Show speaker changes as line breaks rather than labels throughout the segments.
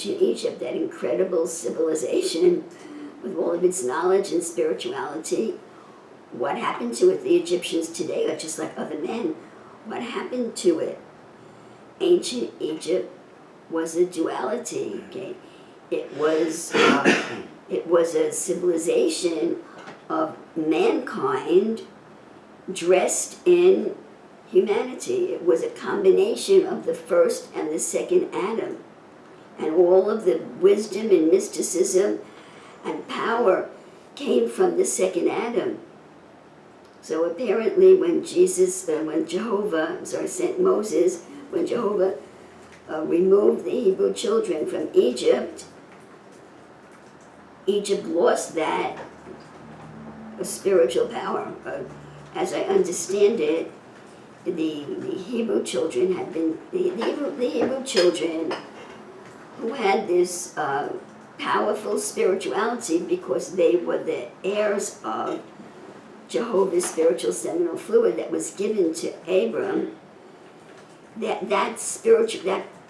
ancient Egypt, that incredible civilization with all of its knowledge and spirituality, what happened to it? The Egyptians today are just like other men. What happened to it? Ancient Egypt was a duality. Okay, it was a civilization of mankind dressed in humanity. It was a combination of the first and the second Adam, and all of the wisdom and mysticism and power came from the second Adam. So apparently when Jehovah sent Moses, when Jehovah removed the Hebrew children from Egypt, Egypt lost that spiritual power. As I understand it, the Hebrew children had been, the Hebrew children who had this powerful spirituality because they were the heirs of Jehovah's spiritual seminal fluid that was given to Abram, that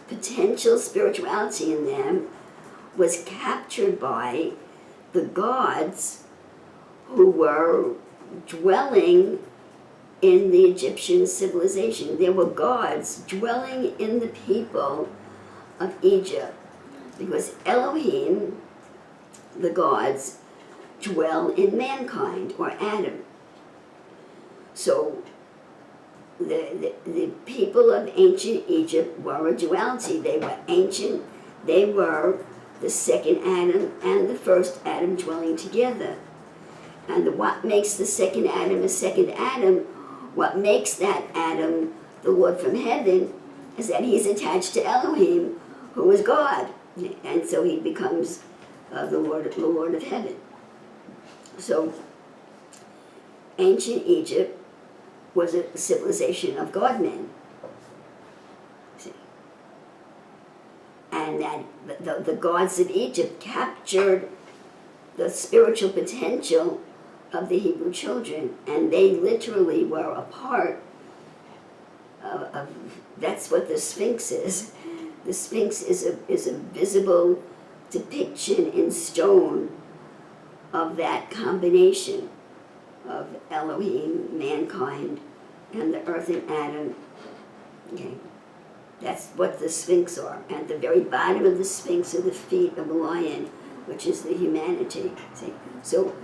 potential spirituality in them was captured by the gods who were dwelling in the Egyptian civilization. There were gods dwelling in the people of Egypt because Elohim, the gods, dwell in mankind, or Adam. So the people of ancient Egypt were a duality. They were ancient, they were the second Adam and the first Adam dwelling together. And what makes the second Adam a second Adam, what makes that Adam the Lord from heaven, is that he's attached to Elohim, who is God. And so he becomes the Lord of heaven. So ancient Egypt was a civilization of God-men. See? And that the gods of Egypt captured the spiritual potential of the Hebrew children, and they literally were a part of that's what the Sphinx is. The Sphinx is a visible depiction in stone of that combination of Elohim, mankind, and the earth and Adam. Okay, that's what the Sphinx are. At the very bottom of the Sphinx are the feet of a lion, which is the humanity. See? So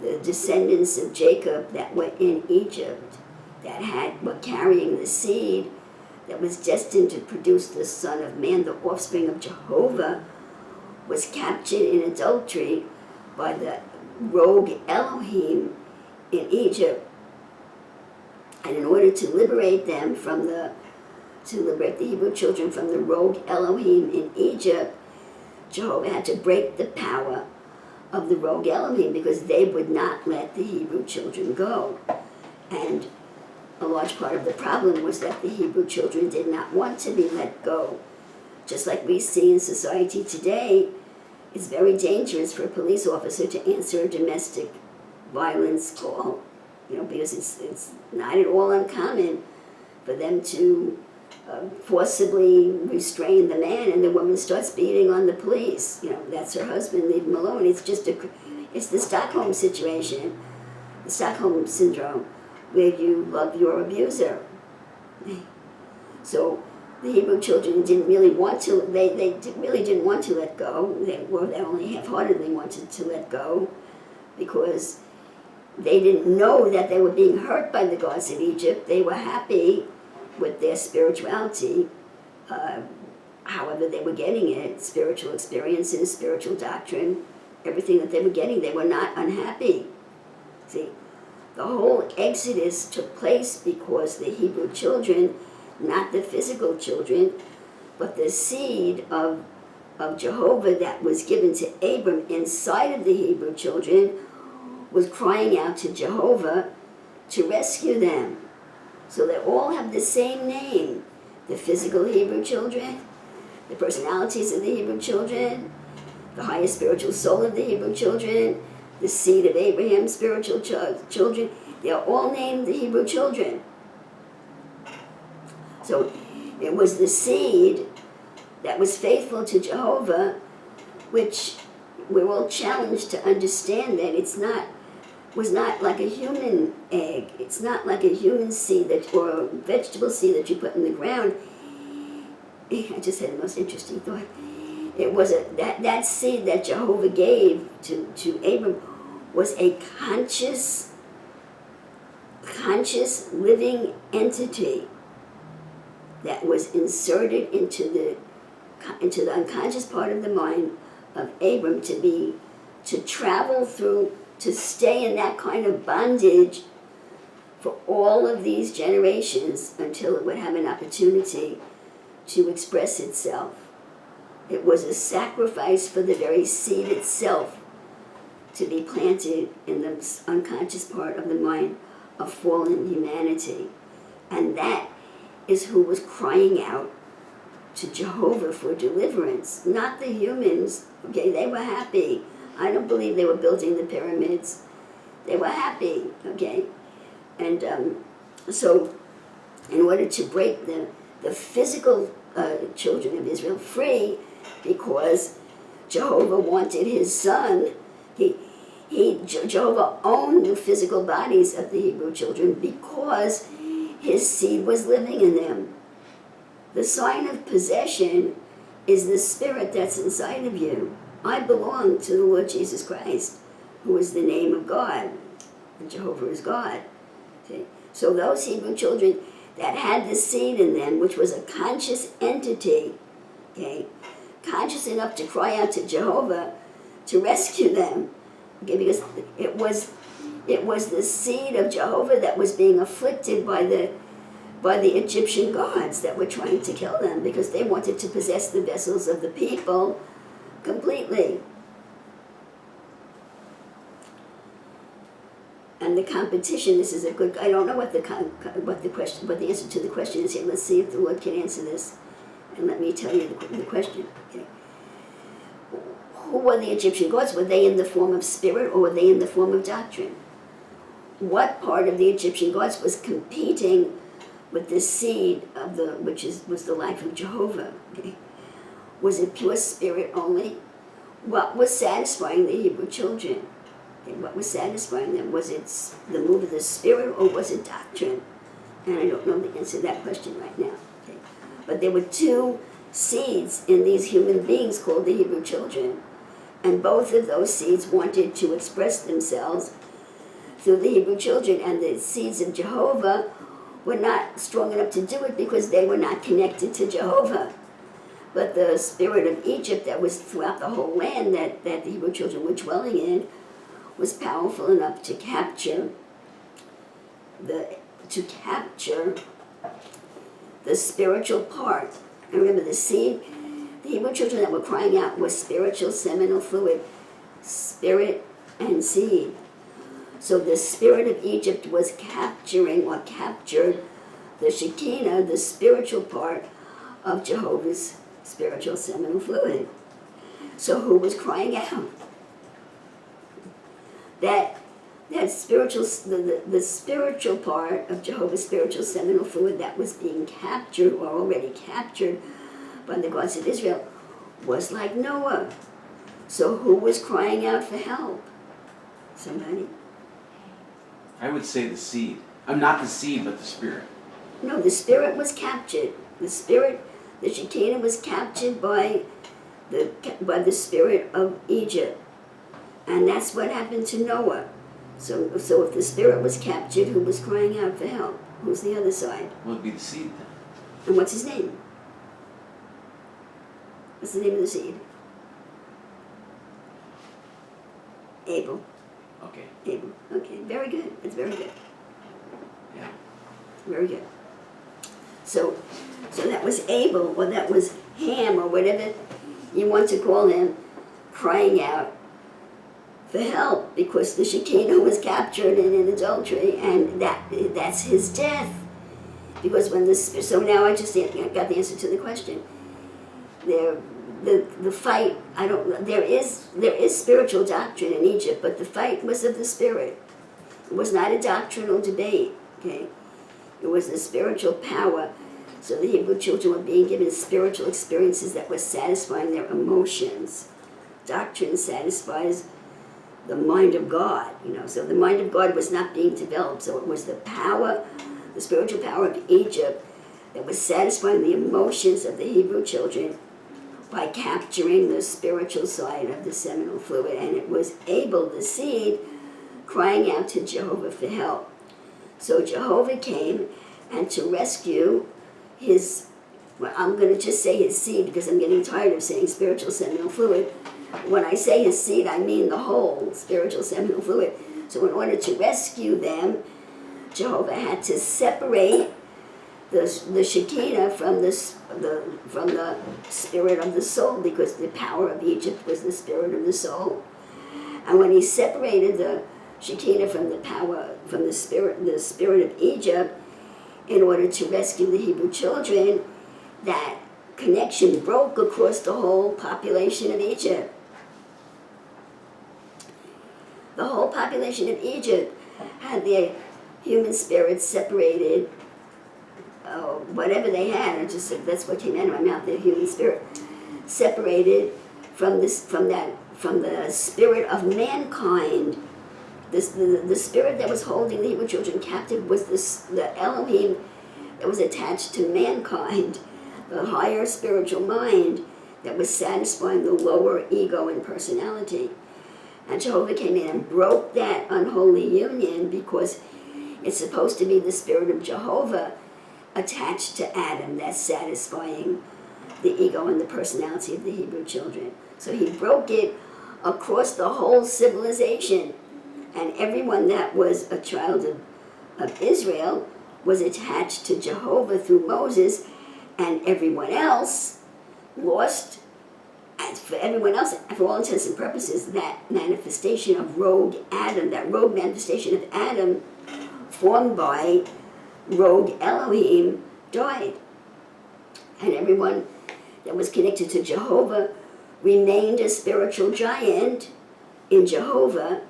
the descendants of Jacob that were in Egypt, that were carrying the seed that was destined to produce the Son of Man, the offspring of Jehovah, was captured in adultery by the rogue Elohim in Egypt. And in order to liberate them to liberate the Hebrew children from the rogue Elohim in Egypt, Jehovah had to break the power of the rogue Elohim because they would not let the Hebrew children go. And a large part of the problem was that the Hebrew children did not want to be let go. Just like we see in society today, it's very dangerous for a police officer to answer a domestic violence call, because it's not at all uncommon for them to forcibly restrain the man, and the woman starts beating on the police. That's her husband, leave him alone. It's the Stockholm situation, the Stockholm syndrome, where you love your abuser. So the Hebrew children didn't really want to, they really didn't want to let go. They only half-heartedly wanted to let go because they didn't know that they were being hurt by the gods of Egypt. They were happy with their spirituality, however they were getting it, spiritual experiences, spiritual doctrine, everything that they were getting, they were not unhappy. See, the whole Exodus took place because the Hebrew children, not the physical children, but the seed of Jehovah that was given to Abram inside of the Hebrew children was crying out to Jehovah to rescue them. So they all have the same name. The physical Hebrew children, the personalities of the Hebrew children, the highest spiritual soul of the Hebrew children, the seed of Abraham's spiritual children, they're all named the Hebrew children. So it was the seed that was faithful to Jehovah, which we're all challenged to understand that was not like a human egg. It's not like a human seed or a vegetable seed that you put in the ground. I just had the most interesting thought. It was that seed that Jehovah gave to Abram was a conscious living entity that was inserted into the unconscious part of the mind of Abram to travel through, to stay in that kind of bondage for all of these generations until it would have an opportunity to express itself. It was a sacrifice for the very seed itself to be planted in the unconscious part of the mind of fallen humanity. And that is who was crying out to Jehovah for deliverance, not the humans. Okay, they were happy. I don't believe they were building the pyramids. They were happy, okay? And so in order to break the physical children of Israel free, because Jehovah wanted his son, Jehovah owned the physical bodies of the Hebrew children because his seed was living in them. The sign of possession is the spirit that's inside of you. I belong to the Lord Jesus Christ, who is the name of God. And Jehovah is God. Okay? So those Hebrew children that had the seed in them, which was a conscious entity, okay, conscious enough to cry out to Jehovah to rescue them, okay, because it was the seed of Jehovah that was being afflicted by the Egyptian gods that were trying to kill them because they wanted to possess the vessels of the people completely. And the competition, this is a good, I don't know what the answer to the question is here. Let's see if the Lord can answer this. And let me tell you the question. Okay. Who were the Egyptian gods? Were they in the form of spirit or were they in the form of doctrine? What part of the Egyptian gods was competing with the seed of was the life of Jehovah? Okay. Was it pure spirit only? What was satisfying the Hebrew children? Okay. What was satisfying them? Was it the move of the spirit or was it doctrine? And I don't know the answer to that question right now. Okay. But there were two seeds in these human beings called the Hebrew children. And both of those seeds wanted to express themselves through the Hebrew children. And the seeds of Jehovah were not strong enough to do it because they were not connected to Jehovah. But the spirit of Egypt that was throughout the whole land that the Hebrew children were dwelling in was powerful enough to capture the spiritual part. And remember, the seed, the Hebrew children that were crying out was spiritual seminal fluid, spirit and seed. So the spirit of Egypt was captured the Shekinah, the spiritual part of Jehovah's spiritual seminal fluid. So who was crying out? That spiritual, the spiritual part of Jehovah's spiritual seminal fluid that was being captured or already captured by the gods of Israel was like Noah. So who was crying out for help? Somebody?
I would say the seed. I'm not the seed, but the spirit.
No, the spirit was captured. The spirit, the Shekinah was captured by the spirit of Egypt. And that's what happened to Noah. So if the spirit was captured, who was crying out for help? Who's the other side?
Well, it'd be the seed then.
And what's his name? What's the name of the seed? Abel.
Okay.
Abel. Okay, very good. That's very good.
Yeah.
Very good. So that was Abel, or that was Ham, or whatever you want to call him, crying out for help because the Shekinah was captured in an adultery, and that's his death. Because so now I just got the answer to the question. The fight, there is spiritual doctrine in Egypt, but the fight was of the spirit. It was not a doctrinal debate, okay? It was the spiritual power So the Hebrew children were being given spiritual experiences that were satisfying their emotions. Doctrine satisfies the mind of God, so the mind of God was not being developed. So it was the power, the spiritual power of Egypt that was satisfying the emotions of the Hebrew children by capturing the spiritual side of the seminal fluid, and it was able, the seed, crying out to Jehovah for help. So Jehovah came, and to rescue his, well, I'm going to just say his seed because I'm getting tired of saying spiritual seminal fluid. When I say his seed, I mean the whole spiritual seminal fluid. So in order to rescue them, Jehovah had to separate the Shekinah from the spirit of the soul, because the power of Egypt was the spirit of the soul. And when he separated the Shekinah from the spirit of Egypt, in order to rescue the Hebrew children, that connection broke across the whole population of Egypt. The whole population of Egypt had their human spirits separated. Whatever they had, that's what came out of my mouth. Their human spirit separated from the spirit of mankind. The spirit that was holding the Hebrew children captive was the Elohim that was attached to mankind, the higher spiritual mind that was satisfying the lower ego and personality. And Jehovah came in and broke that unholy union, because it's supposed to be the spirit of Jehovah attached to Adam that's satisfying the ego and the personality of the Hebrew children. So he broke it across the whole civilization, and everyone that was a child of Israel was attached to Jehovah through Moses, and everyone else lost. And for everyone else, for all intents and purposes, that manifestation of rogue Adam, that rogue manifestation of Adam formed by rogue Elohim, died. And everyone that was connected to Jehovah remained a spiritual giant in Jehovah,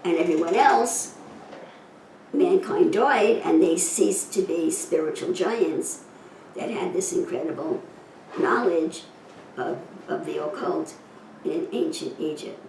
and everyone else, mankind died, and they ceased to be spiritual giants that had this incredible knowledge of the occult in ancient Egypt.